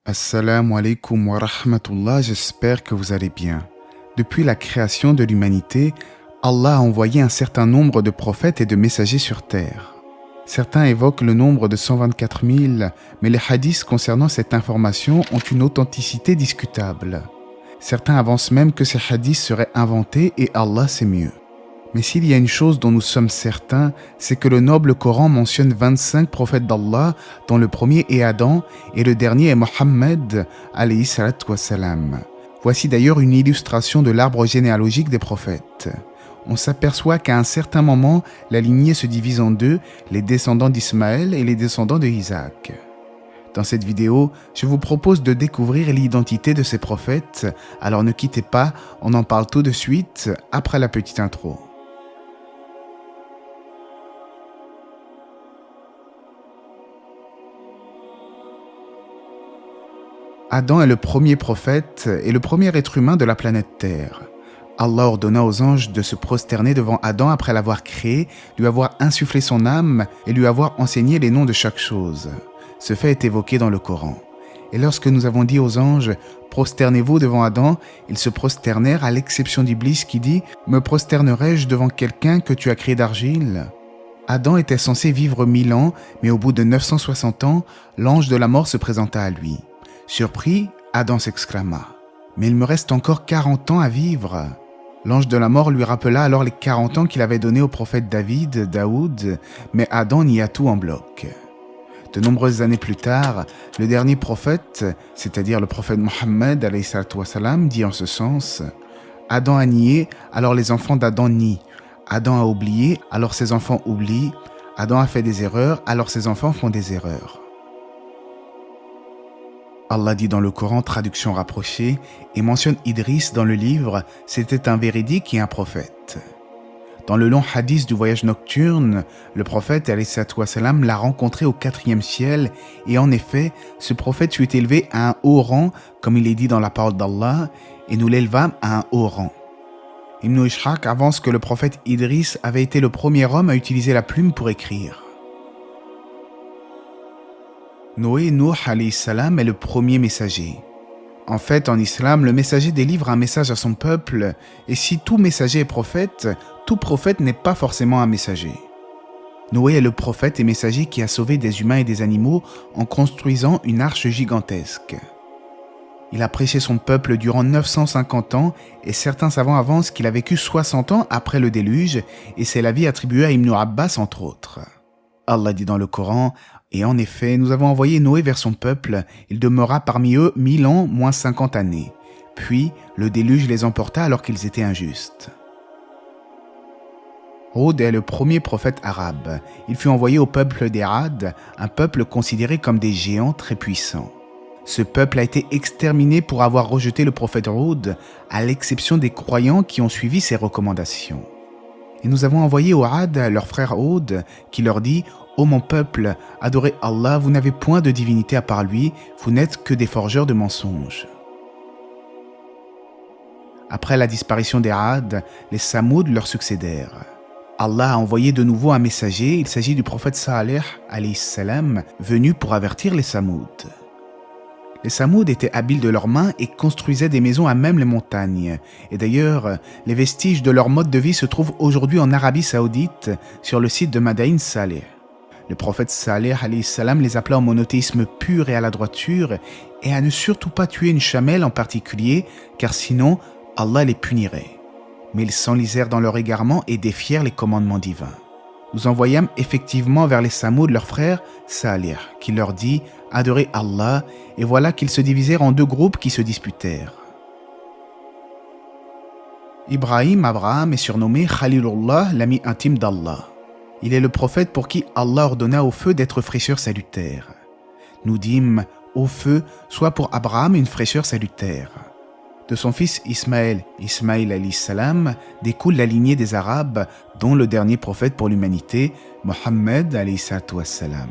Assalamu alaikum wa rahmatullah, j'espère que vous allez bien. Depuis la création de l'humanité, Allah a envoyé un certain nombre de prophètes et de messagers sur terre. Certains évoquent le nombre de 124 000, mais les hadiths concernant cette information ont une authenticité discutable. Certains avancent même que ces hadiths seraient inventés et Allah sait mieux. Mais s'il y a une chose dont nous sommes certains, c'est que le noble Coran mentionne 25 prophètes d'Allah, dont le premier est Adam et le dernier est Mohammed, alayhi salatu wassalam. Voici d'ailleurs une illustration de l'arbre généalogique des prophètes. On s'aperçoit qu'à un certain moment, la lignée se divise en deux, les descendants d'Ismaël et les descendants de Isaac. Dans cette vidéo, je vous propose de découvrir l'identité de ces prophètes, alors ne quittez pas, on en parle tout de suite après la petite intro. Adam est le premier prophète et le premier être humain de la planète Terre. Allah ordonna aux anges de se prosterner devant Adam après l'avoir créé, lui avoir insufflé son âme et lui avoir enseigné les noms de chaque chose. Ce fait est évoqué dans le Coran. Et lorsque nous avons dit aux anges « Prosternez-vous devant Adam », ils se prosternèrent à l'exception d'Iblis qui dit « Me prosternerai-je devant quelqu'un que tu as créé d'argile ?» Adam était censé vivre 1000 ans, mais au bout de 960 ans, l'ange de la mort se présenta à lui. Surpris, Adam s'exclama « Mais il me reste encore 40 ans à vivre !» L'ange de la mort lui rappela alors les 40 ans qu'il avait donnés au prophète Daoud, mais Adam nia tout en bloc. De nombreuses années plus tard, le dernier prophète, c'est-à-dire le prophète Mohammed, dit en ce sens « Adam a nié, alors les enfants d'Adam nient. Adam a oublié, alors ses enfants oublient. Adam a fait des erreurs, alors ses enfants font des erreurs. » Allah dit dans le Coran, traduction rapprochée, et mentionne Idriss dans le livre, c'était un véridique et un prophète. Dans le long hadith du voyage nocturne, le prophète wassalam, l'a rencontré au 4e ciel, et en effet, ce prophète fut élevé à un haut rang, comme il est dit dans la parole d'Allah, et nous l'élevâmes à un haut rang. Ibn Ishaq avance que le prophète Idriss avait été le premier homme à utiliser la plume pour écrire. Nuh alayhi salam est le premier messager. En fait, en islam, le messager délivre un message à son peuple, et si tout messager est prophète, tout prophète n'est pas forcément un messager. Noé est le prophète et messager qui a sauvé des humains et des animaux en construisant une arche gigantesque. Il a prêché son peuple durant 950 ans, et certains savants avancent qu'il a vécu 60 ans après le déluge, et c'est la vie attribuée à Ibn Abbas entre autres. Allah dit dans le Coran « Et en effet, nous avons envoyé Noé vers son peuple, il demeura parmi eux 1000 ans moins 50 années. Puis, le déluge les emporta alors qu'ils étaient injustes. » Hud est le premier prophète arabe. Il fut envoyé au peuple des Ad, un peuple considéré comme des géants très puissants. Ce peuple a été exterminé pour avoir rejeté le prophète Hud, à l'exception des croyants qui ont suivi ses recommandations. Et nous avons envoyé au Ad leur frère Hud, qui leur dit « Ô mon peuple, adorez Allah, vous n'avez point de divinité à part lui, vous n'êtes que des forgeurs de mensonges. » Après la disparition des Ad, les Samoud leur succédèrent. Allah a envoyé de nouveau un messager, il s'agit du prophète Salih, alayhi salam, venu pour avertir les Samoud. Les Samoud étaient habiles de leurs mains et construisaient des maisons à même les montagnes. Et d'ailleurs, les vestiges de leur mode de vie se trouvent aujourd'hui en Arabie Saoudite, sur le site de Madain Salih. Le prophète Salih alayhi salam les appela au monothéisme pur et à la droiture, et à ne surtout pas tuer une chamelle en particulier, car sinon Allah les punirait. Mais ils s'enlisèrent dans leur égarement et défièrent les commandements divins. Nous envoyâmes effectivement vers les Samoud leur frère Salih, qui leur dit « Adorez Allah », et voilà qu'ils se divisèrent en deux groupes qui se disputèrent. Abraham est surnommé Khalilullah, l'ami intime d'Allah. Il est le prophète pour qui Allah ordonna au feu d'être fraîcheur salutaire. Nous dîmes « au feu », soit pour Abraham une fraîcheur salutaire. De son fils Ismaël alayhi salam, découle la lignée des Arabes, dont le dernier prophète pour l'humanité, Mohammed alayhi salam.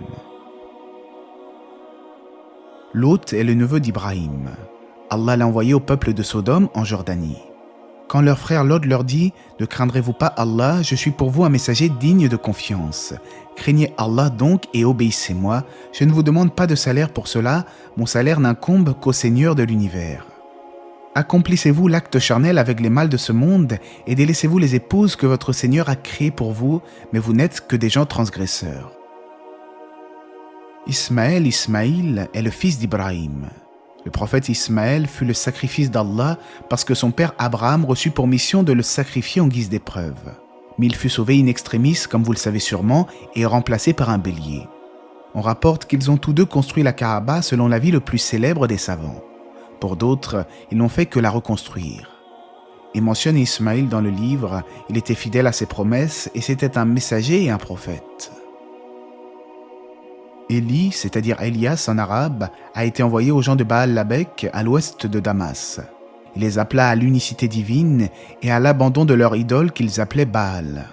Lot est le neveu d'Ibrahim. Allah l'a envoyé au peuple de Sodome en Jordanie. Quand leur frère Lot leur dit « Ne craindrez-vous pas Allah, je suis pour vous un messager digne de confiance. Craignez Allah donc et obéissez-moi. Je ne vous demande pas de salaire pour cela, mon salaire n'incombe qu'au Seigneur de l'univers. Accomplissez-vous l'acte charnel avec les mâles de ce monde et délaissez-vous les épouses que votre Seigneur a créées pour vous, mais vous n'êtes que des gens transgresseurs. » Ismaël est le fils d'Ibrahim. Le prophète Ismaël fut le sacrifice d'Allah parce que son père Abraham reçut pour mission de le sacrifier en guise d'épreuve. Mais il fut sauvé in extremis, comme vous le savez sûrement, et remplacé par un bélier. On rapporte qu'ils ont tous deux construit la Kaaba selon l'avis le plus célèbre des savants. Pour d'autres, ils n'ont fait que la reconstruire. Et mentionne Ismaël dans le livre, il était fidèle à ses promesses et c'était un messager et un prophète. Élie, c'est-à-dire Elias en arabe, a été envoyé aux gens de Baal-Labek à l'ouest de Damas. Il les appela à l'unicité divine et à l'abandon de leur idole qu'ils appelaient Baal.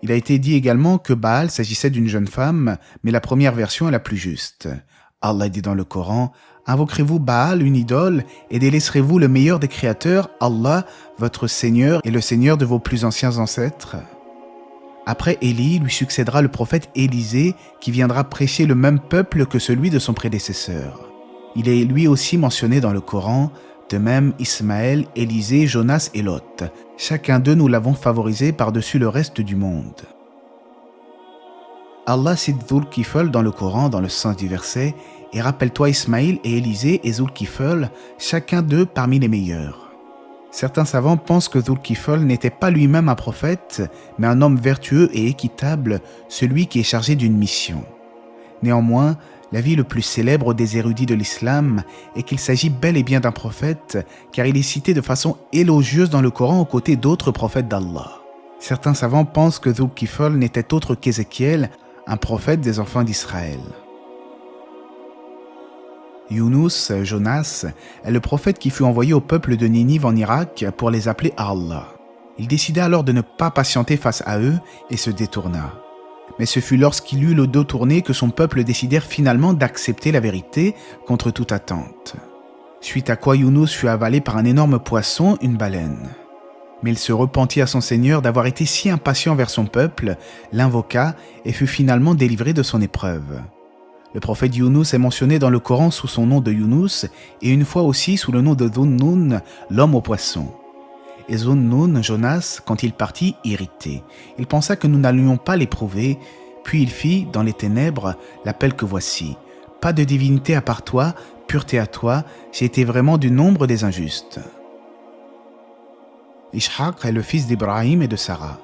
Il a été dit également que Baal s'agissait d'une jeune femme, mais la première version est la plus juste. Allah dit dans le Coran « Invoquerez-vous Baal, une idole, et délaisserez-vous le meilleur des créateurs, Allah, votre Seigneur et le Seigneur de vos plus anciens ancêtres ?» Après Élie, lui succédera le prophète Élisée qui viendra prêcher le même peuple que celui de son prédécesseur. Il est lui aussi mentionné dans le Coran, de même Ismaël, Élisée, Jonas et Lot. Chacun d'eux nous l'avons favorisé par-dessus le reste du monde. Allah cite Dhul-Kifl dans le Coran dans le sens du verset « Et rappelle-toi Ismaël et Élisée et Dhul-Kifl, chacun d'eux parmi les meilleurs. » Certains savants pensent que Dhul-Kifl n'était pas lui-même un prophète, mais un homme vertueux et équitable, celui qui est chargé d'une mission. Néanmoins, l'avis le plus célèbre des érudits de l'islam est qu'il s'agit bel et bien d'un prophète, car il est cité de façon élogieuse dans le Coran aux côtés d'autres prophètes d'Allah. Certains savants pensent que Dhul-Kifl n'était autre qu'Ézéchiel, un prophète des enfants d'Israël. Yunus, Jonas, est le prophète qui fut envoyé au peuple de Ninive en Irak pour les appeler à Allah. Il décida alors de ne pas patienter face à eux et se détourna. Mais ce fut lorsqu'il eut le dos tourné que son peuple décidèrent finalement d'accepter la vérité contre toute attente. Suite à quoi Yunus fut avalé par un énorme poisson, une baleine. Mais il se repentit à son Seigneur d'avoir été si impatient vers son peuple, l'invoqua et fut finalement délivré de son épreuve. Le prophète Yunus est mentionné dans le Coran sous son nom de Yunus et une fois aussi sous le nom de Dhunnun, l'homme au poisson. Et Dhunnun, Jonas, quand il partit, irrité. Il pensa que nous n'allions pas l'éprouver, puis il fit, dans les ténèbres, l'appel que voici. « Pas de divinité à part toi, pureté à toi, j'ai été vraiment du nombre des injustes. » Ishaq est le fils d'Ibrahim et de Sarah.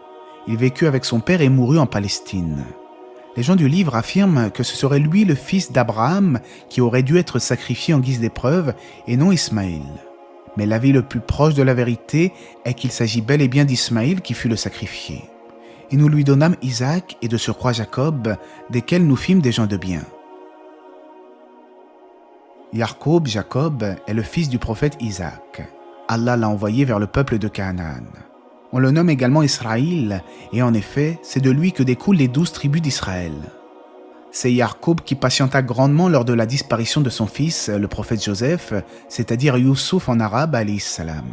Il vécut avec son père et mourut en Palestine. Les gens du livre affirment que ce serait lui le fils d'Abraham qui aurait dû être sacrifié en guise d'épreuve et non Ismaël. Mais l'avis le plus proche de la vérité est qu'il s'agit bel et bien d'Ismaël qui fut le sacrifié. Et nous lui donnâmes Isaac et de surcroît Jacob, desquels nous fîmes des gens de bien. Jacob, est le fils du prophète Isaac. Allah l'a envoyé vers le peuple de Canaan. On le nomme également Israël, et en effet, c'est de lui que découlent les 12 tribus d'Israël. C'est Jacob qui patienta grandement lors de la disparition de son fils, le prophète Joseph, c'est-à-dire Youssouf en arabe, alayhi salam.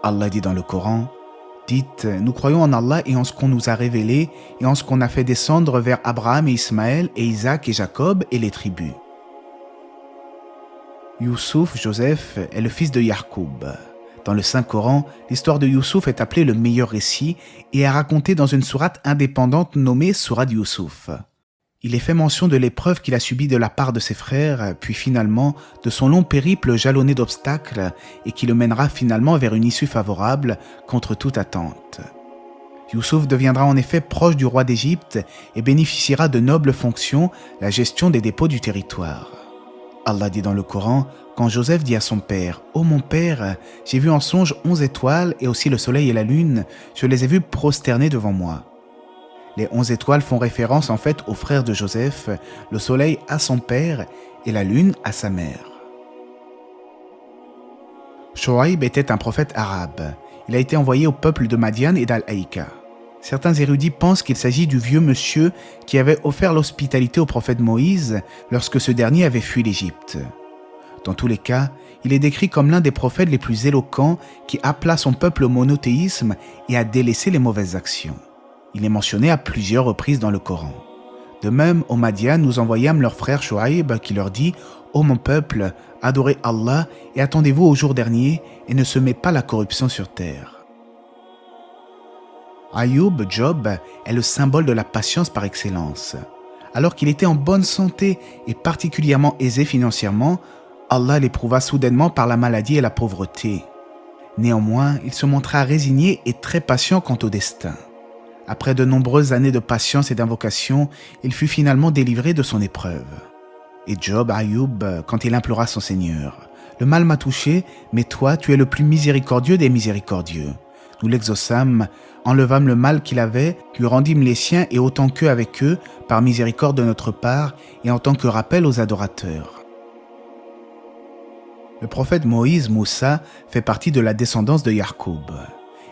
Allah dit dans le Coran, « Dites, nous croyons en Allah et en ce qu'on nous a révélé, et en ce qu'on a fait descendre vers Abraham et Ismaël, et Isaac et Jacob, et les tribus. » Youssouf, Joseph, est le fils de Jacob. Dans le Saint-Coran, l'histoire de Youssouf est appelée le meilleur récit et est racontée dans une sourate indépendante nommée Sourate Youssouf. Il est fait mention de l'épreuve qu'il a subie de la part de ses frères, puis finalement de son long périple jalonné d'obstacles et qui le mènera finalement vers une issue favorable contre toute attente. Youssouf deviendra en effet proche du roi d'Égypte et bénéficiera de nobles fonctions, la gestion des dépôts du territoire. Allah dit dans le Coran, quand Joseph dit à son père « Ô mon père, j'ai vu en songe 11 étoiles et aussi le soleil et la lune, je les ai vus prosternés devant moi. » Les 11 étoiles font référence en fait aux frères de Joseph, le soleil à son père et la lune à sa mère. Shoaib était un prophète arabe. Il a été envoyé au peuple de Madian et d'Al-Aïka. Certains érudits pensent qu'il s'agit du vieux monsieur qui avait offert l'hospitalité au prophète Moïse lorsque ce dernier avait fui l'Égypte. Dans tous les cas, il est décrit comme l'un des prophètes les plus éloquents qui appela son peuple au monothéisme et à délaisser les mauvaises actions. Il est mentionné à plusieurs reprises dans le Coran. De même, aux Madian, nous envoyâmes leur frère Shuaïb qui leur dit « Ô mon peuple, adorez Allah et attendez-vous au jour dernier et ne semez pas la corruption sur terre. » Ayoub, Job, est le symbole de la patience par excellence. Alors qu'il était en bonne santé et particulièrement aisé financièrement, Allah l'éprouva soudainement par la maladie et la pauvreté. Néanmoins, il se montra résigné et très patient quant au destin. Après de nombreuses années de patience et d'invocation, il fut finalement délivré de son épreuve. Et Job, Ayoub, quand il implora son Seigneur, « Le mal m'a touché, mais toi, tu es le plus miséricordieux des miséricordieux. » Nous l'exaucâmes, enlevâmes le mal qu'il avait, lui rendîmes les siens et autant qu'eux avec eux, par miséricorde de notre part et en tant que rappel aux adorateurs. Le prophète Moïse, Moussa, fait partie de la descendance de Yacoub.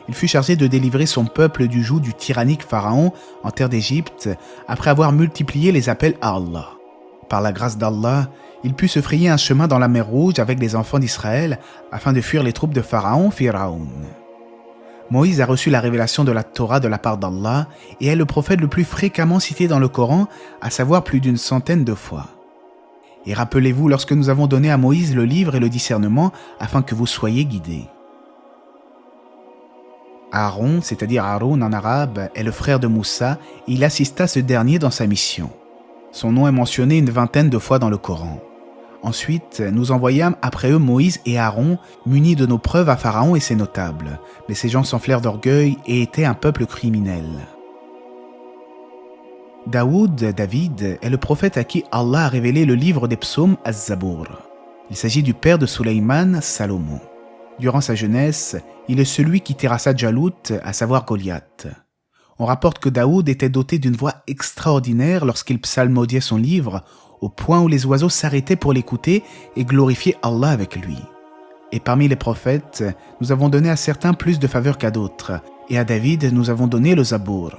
Il fut chargé de délivrer son peuple du joug du tyrannique Pharaon en terre d'Égypte après avoir multiplié les appels à Allah. Par la grâce d'Allah, il put se frayer un chemin dans la mer Rouge avec les enfants d'Israël afin de fuir les troupes de Pharaon, Pharaon. Moïse a reçu la révélation de la Torah de la part d'Allah et est le prophète le plus fréquemment cité dans le Coran, à savoir plus d'une centaine de fois. Et rappelez-vous lorsque nous avons donné à Moïse le livre et le discernement afin que vous soyez guidés. Aaron, c'est-à-dire Aaron en arabe, est le frère de Moussa et il assista ce dernier dans sa mission. Son nom est mentionné une vingtaine de fois dans le Coran. Ensuite, nous envoyâmes après eux Moïse et Aaron, munis de nos preuves à Pharaon et ses notables. Mais ces gens s'enflèrent d'orgueil et étaient un peuple criminel. David, est le prophète à qui Allah a révélé le livre des psaumes Az-Zabour. Il s'agit du père de Sulayman, Salomon. Durant sa jeunesse, il est celui qui terrassa Jalut, à savoir Goliath. On rapporte que Daoud était doté d'une voix extraordinaire lorsqu'il psalmodiait son livre, au point où les oiseaux s'arrêtaient pour l'écouter et glorifier Allah avec lui. Et parmi les prophètes, nous avons donné à certains plus de faveur qu'à d'autres, et à David nous avons donné le Zabour.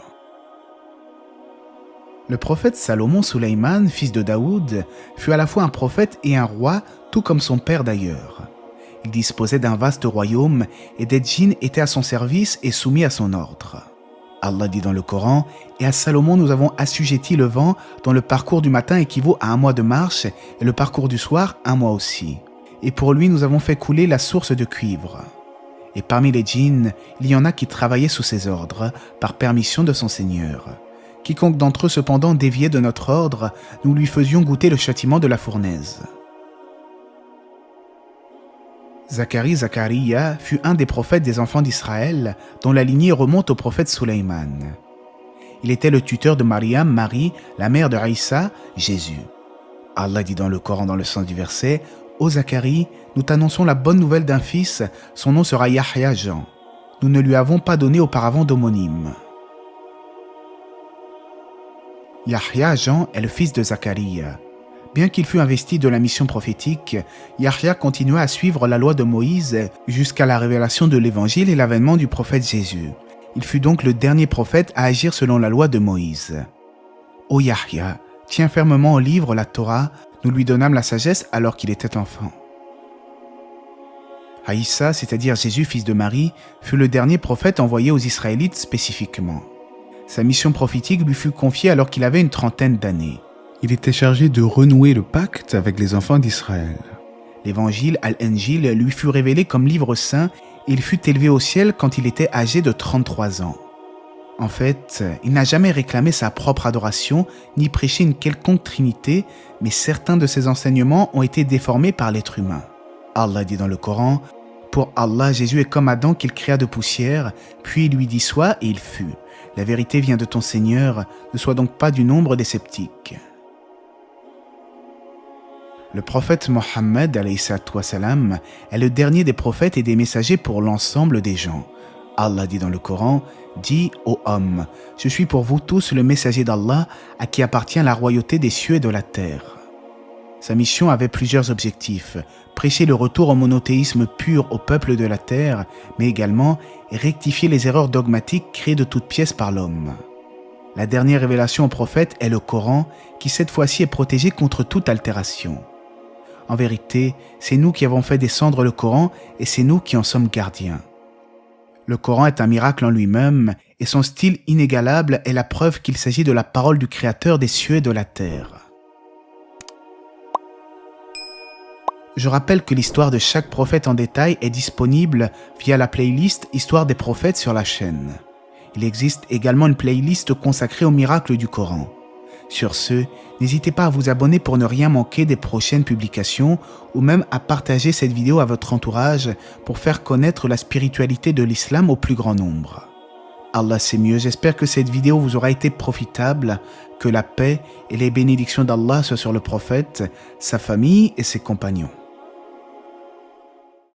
Le prophète Salomon Sulayman, fils de Daoud, fut à la fois un prophète et un roi, tout comme son père d'ailleurs. Il disposait d'un vaste royaume et des djinns étaient à son service et soumis à son ordre. Allah dit dans le Coran, « Et à Salomon nous avons assujetti le vent dont le parcours du matin équivaut à 1 mois de marche et le parcours du soir 1 mois aussi. Et pour lui nous avons fait couler la source de cuivre. Et parmi les djinns, il y en a qui travaillaient sous ses ordres, par permission de son Seigneur. Quiconque d'entre eux cependant déviait de notre ordre, nous lui faisions goûter le châtiment de la fournaise. » Zacharia fut un des prophètes des enfants d'Israël, dont la lignée remonte au prophète Sulayman. Il était le tuteur de Mariam, Marie, la mère de Aïssa, Jésus. Allah dit dans le Coran dans le sens du verset, « Ô Zacharie, nous t'annonçons la bonne nouvelle d'un fils, son nom sera Yahya Jean. Nous ne lui avons pas donné auparavant d'homonyme. » Yahya Jean est le fils de Zacharia. Bien qu'il fût investi de la mission prophétique, Yahya continua à suivre la loi de Moïse jusqu'à la révélation de l'Évangile et l'avènement du prophète Jésus. Il fut donc le dernier prophète à agir selon la loi de Moïse. Ô Yahya, tiens fermement au livre la Torah, nous lui donnâmes la sagesse alors qu'il était enfant. Aïssa, c'est-à-dire Jésus, fils de Marie, fut le dernier prophète envoyé aux Israélites spécifiquement. Sa mission prophétique lui fut confiée alors qu'il avait une trentaine d'années. Il était chargé de renouer le pacte avec les enfants d'Israël. L'évangile, Al-Injil, lui fut révélé comme livre saint et il fut élevé au ciel quand il était âgé de 33 ans. En fait, il n'a jamais réclamé sa propre adoration ni prêché une quelconque trinité, mais certains de ses enseignements ont été déformés par l'être humain. Allah dit dans le Coran, « Pour Allah, Jésus est comme Adam qu'il créa de poussière, puis il lui dit « Sois » et il fut. La vérité vient de ton Seigneur, ne sois donc pas du nombre des sceptiques. » Le prophète Mohammed est le dernier des prophètes et des messagers pour l'ensemble des gens. Allah dit dans le Coran, « Dis, ô homme, je suis pour vous tous le messager d'Allah à qui appartient la royauté des cieux et de la terre. » Sa mission avait plusieurs objectifs, prêcher le retour au monothéisme pur au peuple de la terre, mais également rectifier les erreurs dogmatiques créées de toutes pièces par l'homme. La dernière révélation au prophète est le Coran, qui cette fois-ci est protégé contre toute altération. En vérité, c'est nous qui avons fait descendre le Coran et c'est nous qui en sommes gardiens. Le Coran est un miracle en lui-même et son style inégalable est la preuve qu'il s'agit de la parole du Créateur des cieux et de la terre. Je rappelle que l'histoire de chaque prophète en détail est disponible via la playlist Histoire des prophètes sur la chaîne. Il existe également une playlist consacrée aux miracles du Coran. Sur ce, n'hésitez pas à vous abonner pour ne rien manquer des prochaines publications ou même à partager cette vidéo à votre entourage pour faire connaître la spiritualité de l'islam au plus grand nombre. Allah sait mieux, j'espère que cette vidéo vous aura été profitable, que la paix et les bénédictions d'Allah soient sur le prophète, sa famille et ses compagnons.